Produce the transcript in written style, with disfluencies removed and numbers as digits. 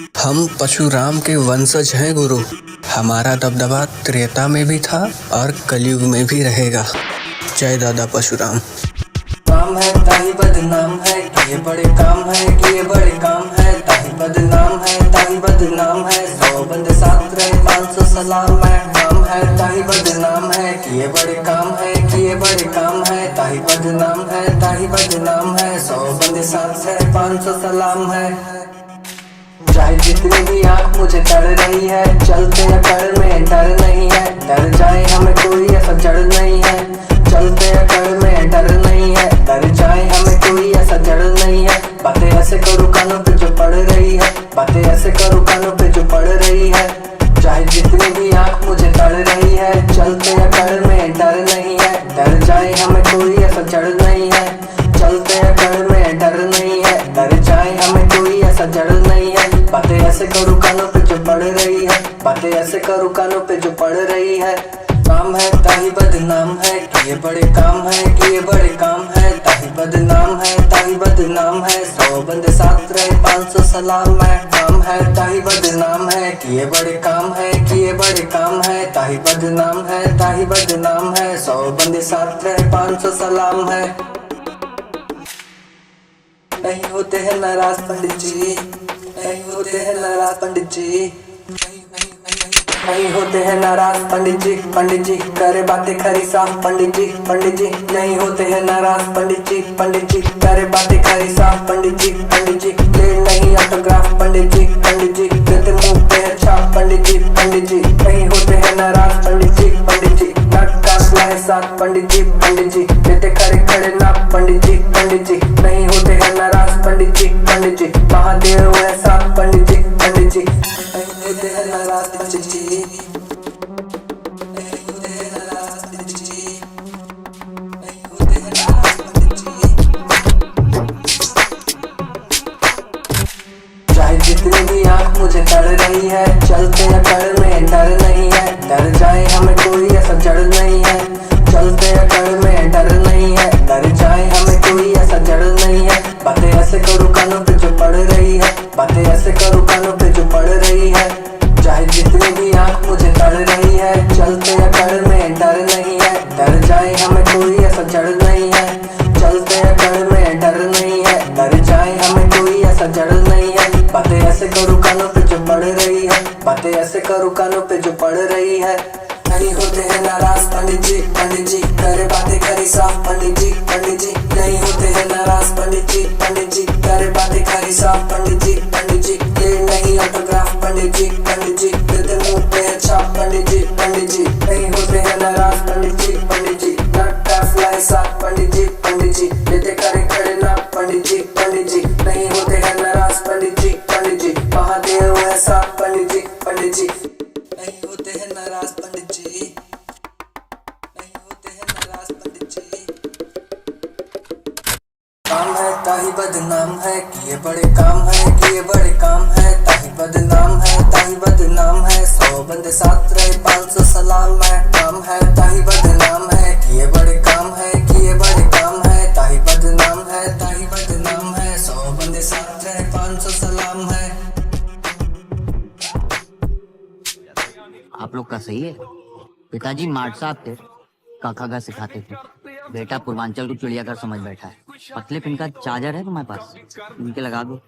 हम परशुराम के वंशज हैं गुरु। हमारा दबदबा त्रेता में भी था और कलयुग में भी रहेगा। जय दादा परशुराम। काम है ताही बदनाम है, किए बड़े काम है, किए बड़े काम है, ताही बदनाम है, ताही बदनाम है। 100 बंदे साथ रहे 500 सलाम है। काम है ताही बदनाम है, किए बड़े काम है, किए बड़े काम है, ताही बदनाम है, ताही बदनाम है। 100 बंदे साथ रहे 500 सलाम है। चाहे जितनी भी आँख मुझे तड़ रही है, चलते अकड़ में डर नहीं है। डर जाए हमें कोई ऐसा जड़ नहीं है, चलते अकड़ में डर नहीं है। डर जाए हमें कोई ऐसा जड़ नहीं है। बातें ऐसे करूँ कानों पे जो पड़ रही है, बातें ऐसे करूँ कानों पे जो पड़ रही है। चाहे जितनी भी आँख मुझे तड़ रही है, चलते अकड़ में डर नहीं है। डर जाए हमें कोई ऐसा जड़ नहीं है, चलते अकड़ में डर नहीं है। डर जाए हमें कोई ऐसा जड़ नहीं है। बातें ऐसे करूँ कानों पे जो पड़ रही है, बातें ऐसे करूँ कानों पे जो पड़ रही है। काम है ताही बदनाम है, किए बड़े काम है, किए बड़े काम है, ताही बदनाम है, ताही बदनाम है। 100 बंदे साथ रहे 500 सलाम है। काम है ताही बदनाम है, किए बड़े काम है, किए बड़े काम है, ताही बदनाम है, ताही बदनाम है। 100 बंदे साथ रहे 500 सलाम है। नहीं होते हैं नाराज पंडित जी, नहीं होते हैं नाराज पंडित जी, नहीं होते हैं नाराज पंडित जी। पंडित जी करे बातें खरी साफ पंडित जी, पंडित जी नहीं होते हैं नाराज पंडित जी। पंडित जी करे बातें खरी साफ पंडित जी, पंडित जी ले नहीं ऑटोग्राफ पंडित जी। पंडित जी देते मुंह पे है छाप पंडित जी। पंडित जी नहीं होते हैं नाराज पंडित जी। पंडित जी नट काट लाए साथ पंडित जी। पंडित जी देते खड़े खड़े नाप पंडित जी। पंडित जी नहीं होते हैं नाराज पंडित जी। पंडित जी महादेव हुए साथ पंडित जी। पंडित जी नहीं होते हैं नाराज पंडित जी, नहीं होते हैं नाराज पंडित जी, नहीं होते हैं नाराज पंडित जी। चाहे जितनी भी आँख मुझे तड़ रही है, चलते अकड़ में डर नहीं है। डर जाए हमें कोई ऐसा जड़ नहीं है, चलते अकड़ में डर नहीं है। डर जाए हमें कोई ऐसा जड़ नहीं है। बातें ऐसे करूँ कानों पे जो पड़ रही है, बातें ऐसे करूँ कानों पे जो पड़ रही है। चाहे जितनी भी आँख मुझे तड़ रही है, चलते अकड़ में डर नहीं है। डर जाए हमें कोई ऐसा जड़ नहीं है, चलते अकड़ में डर नहीं है। डर जाए हमें कोई ऐसा जड़ नहीं है। बातें ऐसे करूँ कानों पे जो पड़ रही है, बातें ऐसे करूँ कानों पे जो पड़ रही है। नहीं होते हैं नाराज पंडित जी, पंडित जी करे बातें खरी साफ पंडित जी। पंडित जी नहीं होते हैं नाराज पंडित जी। पंडित जी करे बातें खरी साफ पंडित जी। पंडित जी ले नहीं ऑटोग्राफ पंडित जी। पंडित जी देते मुंह पे है छाप पंडित जी। पंडित जी नहीं होते हैं नाराज पंडित जी। पंडित जी नट काट लाए साथ पंडित जी। पंडित जी देते खड़े खड़े नाप पंडित जी। पंडित जी नहीं होते हैं नाराज पंडित जी। पंडित जी महादेव है साथ पंडित जी। पंडित जी नहीं होते हैं नाराज पंडित जी, नहीं होते हैं नाराज पंडित जी। काम है ताही बदनाम है, किए बड़े काम है, किए बड़े काम है, ताही बदनाम है, ताही बदनाम है। 100 बंदे साथ रहे 500 सलाम है। काम है ताही बदनाम है, किए बड़े काम है, किए बड़े काम है, ताही बदनाम है, ताही बदनाम है। 100 बंदे साथ रहे 500 सलाम है। आप लोग का सही है। पिताजी मार्ट साहब थे, काका का सिखाते थे। बेटा पूर्वांचल को चिड़ियाघर समझ बैठा है। पतले पिन का चार्जर है तुम्हारे पास, इनके लगा दो।